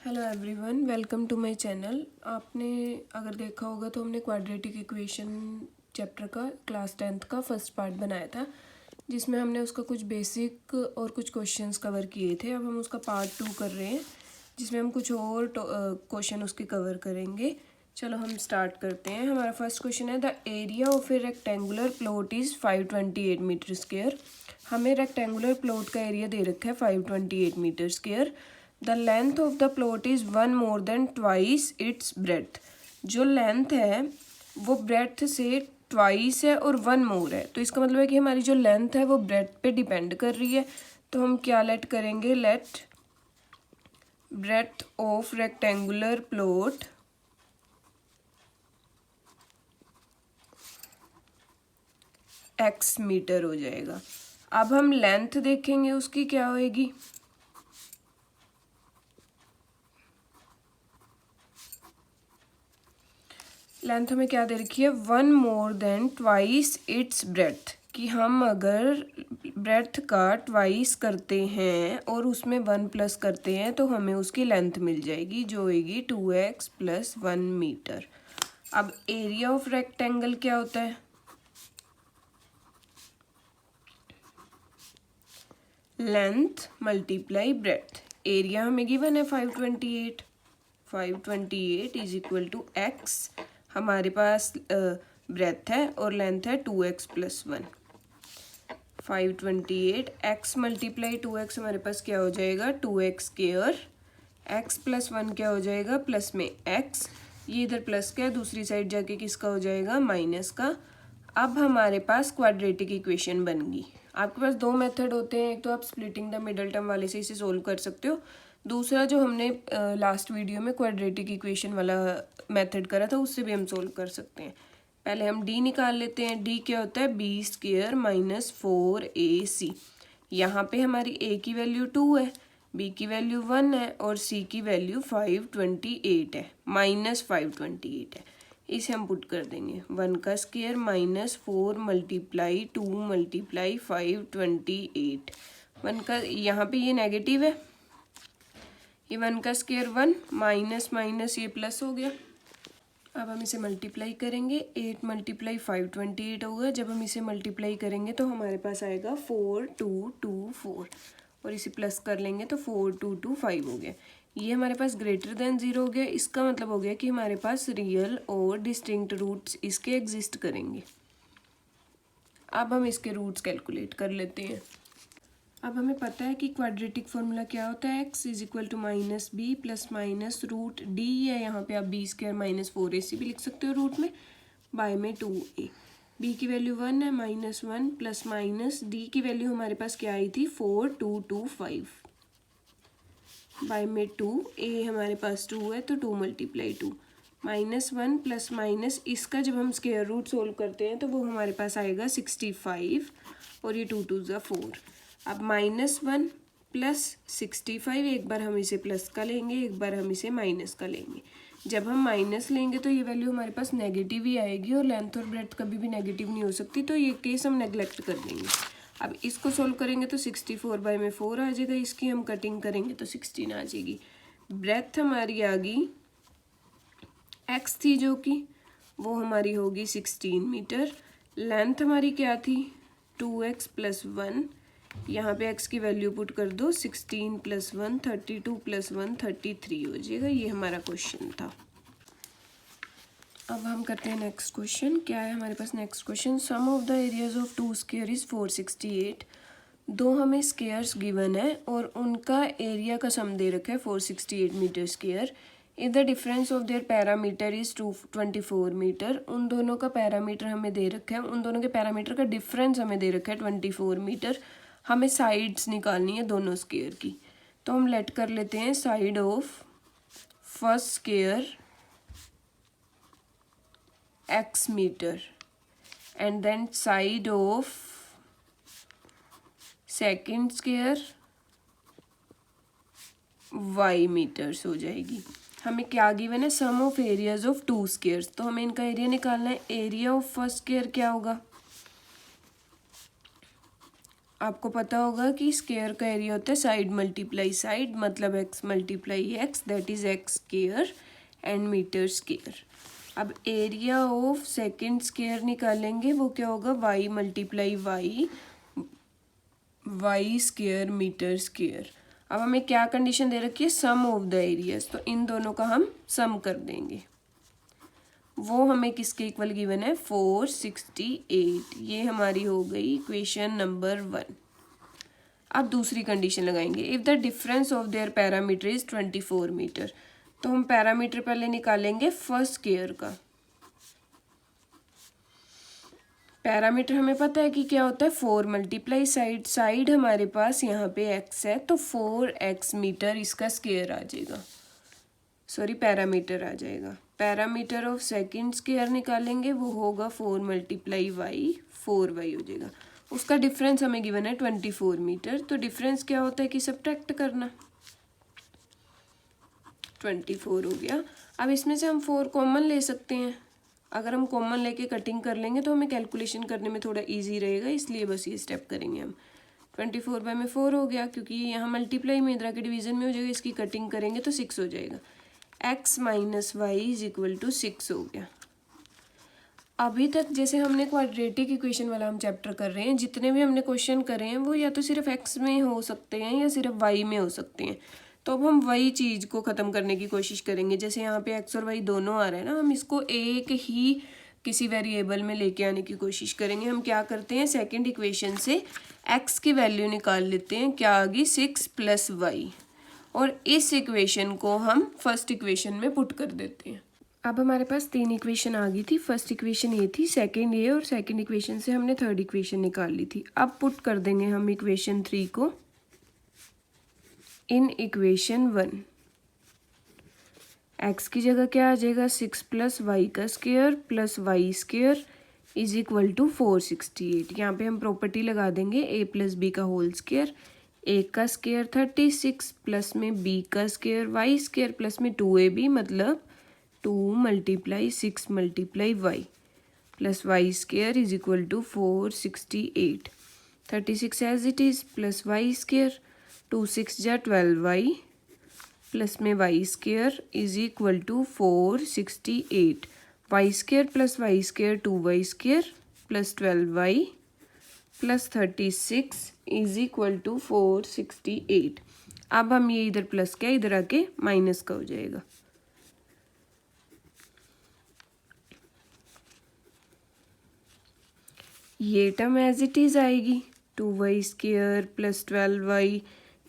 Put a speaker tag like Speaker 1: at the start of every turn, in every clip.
Speaker 1: Hello everyone, welcome to my channel. आपने अगर देखा होगा तो हमने क्वाड्रेटिक इक्वेशन चैप्टर का क्लास 10th का फर्स्ट पार्ट बनाया था, जिसमें हमने उसका कुछ बेसिक और कुछ क्वेश्चंस कवर किए थे। अब हम उसका पार्ट 2 कर रहे हैं, जिसमें हम कुछ और क्वेश्चन उसके कवर करेंगे। चलो हम स्टार्ट करते हैं। हमारा फर्स्ट क्वेश्चन है, the area of a rectangular plot is 528 metre square. हमें रेक्टेंगुलर प्लॉट का एरिया दे रखा है 528 metre square. The length of the plot is 1 more than twice its breadth. जो लेंथ है वो ब्रेथ से ट्वाइस है और 1 more है, तो इसका मतलब है कि हमारी जो लेंथ है वो ब्रेथ पे डिपेंड कर रही है। तो हम क्या लेट करेंगे, let breadth of rectangular plot x metre हो जाएगा। अब हम लेंथ देखेंगे उसकी क्या होएगी। लेंथ हमें क्या दे रखी है, 1 more than twice its breath, कि हम अगर ब्रेथ का ट्वाइस करते हैं और उसमें 1 प्लस करते हैं तो हमें उसकी लेंथ मिल जाएगी, जो होगी 2x + 1 मीटर। अब एरिया ऑफ रेक्टेंगल क्या होता है, लेंथ मल्टीप्लाई ब्रेथ। एरिया हमें गिवन है 528 इज इक्वल टू x। हमारे पास ब्रेथ है और लेंथ है 2x + 1। 528 x मल्टीप्लाई 2x हमारे पास क्या हो जाएगा, 2x स्क्वायर। x + 1 क्या हो जाएगा, प्लस में x, ये इधर प्लस का है, दूसरी साइड जाके किसका हो जाएगा, माइनस का। अब हमारे पास क्वाड्रेटिक इक्वेशन बन गई। आपके पास दो मेथड होते हैं, एक तो आप स्प्लिटिंग द मिडल टर्म वाले से इसे सोल्व कर सकते हो, दूसरा जो हमने लास्ट वीडियो में क्वाड्रेटिक इक्वेशन वाला मेथड करा था उससे भी हम सोल्व कर सकते हैं। पहले हम d निकाल लेते हैं। d क्या होता है, b स्क्वायर माइनस 4ac। यहाँ पे हमारी a की वैल्यू 2 है, b की वैल्यू 1 है और c की वैल्यू 528 है, -528 है। इसे हम पुट कर देंगे, 1 का स्क्वायर माइनस 4 मल्टीप्लाई 2 मल्टीप्लाई 528। 1 का यहाँ पे ये नेगेटिव है, ये 1 का स्क्वायर 1, माइनस माइनस ये प्लस हो गया। अब हम इसे मल्टीप्लाई करेंगे, 8 मल्टीप्लाई 528 होगा। जब हम इसे मल्टीप्लाई करेंगे तो हमारे पास आएगा 4224 और इसे प्लस कर लेंगे तो 4225 हो गया। ये हमारे पास ग्रेटर देन 0 हो गया। इसका मतलब हो गया कि हमारे पास रियल और डिस्टिंक्ट रूट्स इसके एग्जिस्ट करेंगे। अब हम इसके रूट्स कैलकुलेट कर लेते हैं। अब हमें पता है कि क्वाड्रेटिक फॉर्मूला क्या होता है, x is equal to -b plus minus root d है, यहाँ पे आप b स्क्वायर माइनस 4ac भी लिख सकते हो रूट में, बाय में 2a। b की वैल्यू 1 है, -1 प्लस माइनस d की वैल्यू हमारे पास क्या आई थी, 4225 बाय में 2a हमारे पास 2 है तो 2 मल्टीप्लाई 2, -1 प्लस माइनस इसका जब हम स्क्वायर रूट सोल्व करते हैं तो वो हमारे पास आएगा 65 और ये 2 2 ज़ा 4। अब -1 प्लस 65, एक बार हम इसे प्लस का लेंगे, एक बार हम इसे माइनस का लेंगे। जब हम माइनस लेंगे तो ये वैल्यू हमारे पास नेगेटिव ही आएगी और लेंथ और ब्रेथ कभी भी नेगेटिव नहीं हो सकती, तो ये केस हम नेग्लेक्ट कर देंगे। अब इसको सोल्व करेंगे तो 64 बाय में 4 आ जाएगा, इसकी हम कटिंग करेंगे तो 16 आ जाएगी। ब्रेथ हमारी आ गई, एक्स थी जो कि वो हमारी होगी 16 मीटर। लेंथ हमारी क्या थी, 2x + 1, यहाँ पे x की वैल्यू पुट कर दो, 16 + 1 32 + 1 33 हो जाएगा। ये हमारा क्वेश्चन था। अब हम करते हैं नेक्स्ट क्वेश्चन। क्या है हमारे पास next question, sum of the areas of 2 square is 468। दो हमें स्क्वायर्स गिवन है और उनका एरिया का सम दे रखा है 468 metre square. If the difference of their parameter is 224 metre. उन दोनों का पैरामीटर हमें दे रखा है, उन दोनों के पैरामीटर का डिफरेंस हमें दे रखा है 24 मीटर। हमें साइड्स निकालनी है दोनों स्क्वायर की, तो हम लेट कर लेते हैं side of first square x metre and then side of second square y metres हो जाएगी। हमें क्या गिवन है, sum of areas of 2 squares, तो हमें इनका एरिया निकालना है। एरिया ऑफ फर्स्ट स्क्वायर क्या होगा, आपको पता होगा कि स्क्वायर का एरिया होता है साइड मल्टीप्लाई साइड, मतलब x multiply x, that is x square and metre square. अब एरिया ऑफ सेकंड स्क्वायर निकालेंगे, वो क्या होगा, y multiply y, y square metre square. अब हमें क्या कंडीशन दे रखी है, सम ऑफ द एरियाज, तो इन दोनों का हम सम कर देंगे। वो हमें किसके इक्वल गिवन है, 468। ये हमारी हो गई इक्वेशन नंबर 1। अब दूसरी कंडीशन लगाएंगे, if the difference of their parameter is 24 metre. तो हम पैरामीटर पहले निकालेंगे फर्स्ट स्क्वायर का। पैरामीटर हमें पता है कि क्या होता है, 4 मल्टीप्लाई साइड, साइड हमारे पास यहाँ पे x है, तो 4x मीटर इसका स्क्वायर आ जाएगा, सॉरी पैरामीटर आ जाएगा। पैरामीटर ऑफ सेकंड स्क्वायर निकालेंगे, वो होगा 4 मल्टीप्लाई वाई, 4y हो जाएगा। उसका डिफरेंस हमें गिवन है 24 मीटर, तो डिफरेंस क्या होता है कि सब्ट्रैक्ट करना, 24 हो गया। अब इसमें से हम 4 कॉमन ले सकते हैं, अगर हम कॉमन लेके कटिंग कर लेंगे तो हमें कैलकुलेशन करने में थोड़ा इजी रहेगा, इसलिए बस ये स्टेप करेंगे हम। 24 बाय में 4 हो गया, क्योंकि यहाँ मल्टीप्लाई में इधर के डिवीजन में हो जाएगा, इसकी कटिंग करेंगे तो 6 हो जाएगा। x minus y is equal to 6 हो गया। अभी तक जैसे हमने क्वाड्रेटिक इक्वेशन वाला हम चैप्टर कर रहे हैं, जितने भी हमने क्वेश्चन करे हैं वो या तो सिर्फ x में हो सकते हैं या सिर्फ y में हो सकते हैं। तो अब हम वही चीज़ को ख़त्म करने की कोशिश करेंगे। जैसे यहाँ पे x और y दोनों आ रहे हैं ना, हम इसको एक ही किसी वेरिएबल में लेके आने की कोशिश करेंगे। हम क्या करते हैं, सेकंड इक्वेशन से x की वैल्यू निकाल लेते हैं, क्या आ गई 6 + y, और इस इक्वेशन को हम फर्स्ट इक्वेशन में पुट कर देते हैं। अब हमारे पास 3 इक्वेशन आ गई थी, फर्स्ट इक्वेशन ये थी, सेकंड ये, और सेकंड इक्वेशन से हमने थर्ड इक्वेशन निकाल ली थी। अब पुट कर देंगे हम इक्वेशन 3 को इन इक्वेशन 1। x की जगह क्या आ जाएगा, 6 + y का square plus y square is equal to 468। यहाँ पे हम प्रॉपर्टी लगा देंगे a + b का होल स्क्वायर, a का स्क्वायर 36 प्लस में b का स्क्वायर वाई स्क्वायर प्लस में 2ab, मतलब 2 × 6 × y plus y square is equal to 468। 36 as it is plus y square, 2 6 जा 12y प्लस में y square is equal to 468। Y square plus y square 2y square plus 12y plus 36 is equal to 468। अब हम ये इधर plus क्या, इधर आके minus का हो जाएगा। ये टर्म एज इट इज़ आएगी, 2y स्क्वायर प्लस 12y,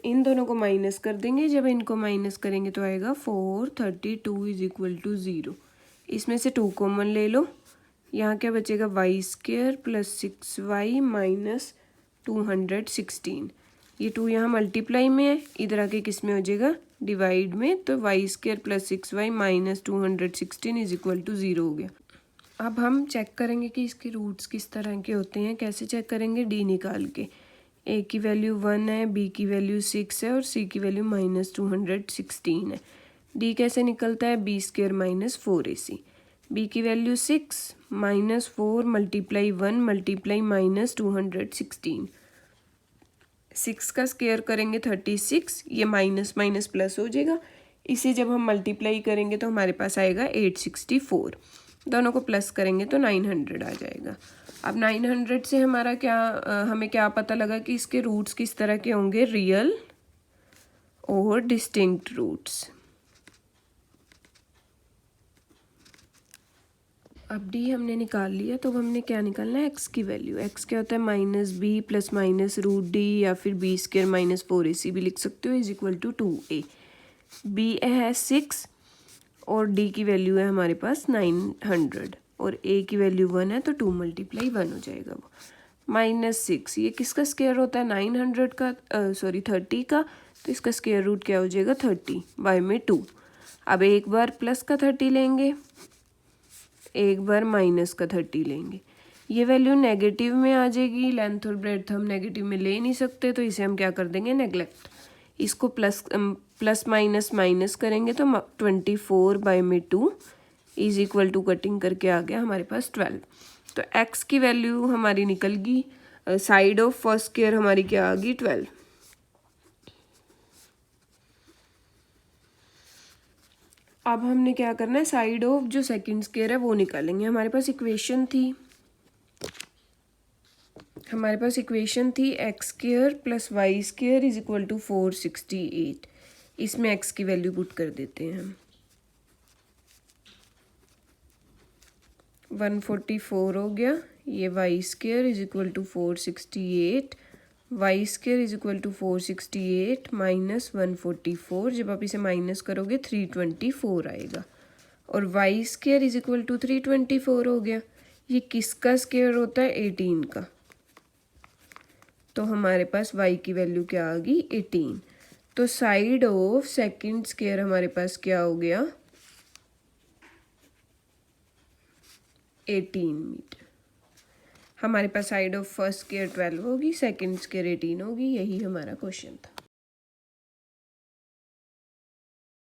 Speaker 1: इन दोनों को माइनस कर देंगे। जब इनको माइनस करेंगे तो आएगा 432 इज इक्वल टू 0। इसमें से 2 कॉमन ले लो, यहाँ क्या बचेगा, Y square plus 6y minus 216। ये 2 यहाँ मल्टीप्लाई में है, इधर आके किस में हो जाएगा, डिवाइड में, तो y square plus 6y minus 216 is equal to 0 हो गया। अब हम चेक करेंगे कि इसके रूट्स किस तरह के होते हैं। कैसे चेक करेंगे, डी निकाल के। ए की वैल्यू 1 है, बी की वैल्यू 6 है और सी की वैल्यू माइनस 216 है। डी कैसे निकलता है, B square minus 4ac। B की value 6 minus 4 multiply 1 multiply minus 216। 6 का स्क्वायर करेंगे 36, ये माइनस माइनस प्लस हो जाएगा। इसे जब हम मल्टीप्लाई करेंगे तो हमारे पास आएगा 864। दोनों को प्लस करेंगे तो 900 आ जाएगा। अब 900 से हमारा क्या, हमें क्या पता लगा कि इसके रूट्स किस तरह के होंगे, रियल और डिस्टिंक्ट रूट्स। अब डी हमने निकाल लिया, तो अब हमने क्या निकालना है, एक्स की वैल्यू। एक्स क्या होता है, -b plus minus root D, या फिर b स्क्वायर माइनस 4ac भी लिख सकते हो, is equal to 2a। b है 6 और d की वैल्यू है हमारे पास 900 और a की वैल्यू 1 है, तो 2 × 1 हो जाएगा वो, -6। ये किसका स्क्वायर होता है, 900 का, 30 का, तो इसका स्क्वायर रूट क्या हो जाएगा, 30 बाय में 2। अब एक बार प्लस का 30 लेंगे, एक बार माइनस का 30 लेंगे। ये वैल्यू नेगेटिव में आ जाएगी, लेंथ और ब्रेड्थ हम नेगेटिव में ले नहीं सकते, तो इसे हम क्या कर देंगे, नेग्लेक्ट। इसको प्लस माइनस माइनस करेंगे तो 24 बाय में 2 इज इक्वल टू, कटिंग करके आ गया हमारे पास 12। तो x की वैल्यू हमारी निकल गई साइड ऑफ फर्स्ट स्क्वायर हमारी क्या आ गई 12। अब हमने क्या करना है, साइड ऑफ जो सेकंड स्क्वायर है वो निकालेंगे। हमारे पास इक्वेशन थी x square plus y square is equal to 468। इसमें एक्स की वैल्यू पुट कर देते हैं हम, 144 हो गया। ये y square is equal to 468, y square is equal to 468 minus 144। जब आप इसे माइनस करोगे 324 आएगा, और y square is equal to 324 हो गया। ये किसका स्क्वायर होता है, 18 का। तो हमारे पास y की वैल्यू क्या आ गई, 18। तो साइड ऑफ सेकंड स्क्वायर हमारे पास क्या हो गया, 18 मीटर। हमारे पास साइड ऑफ फर्स्ट स्क्वायर 12 होगी, सेकंड स्क्वायर 18 होगी। यही हमारा क्वेश्चन था।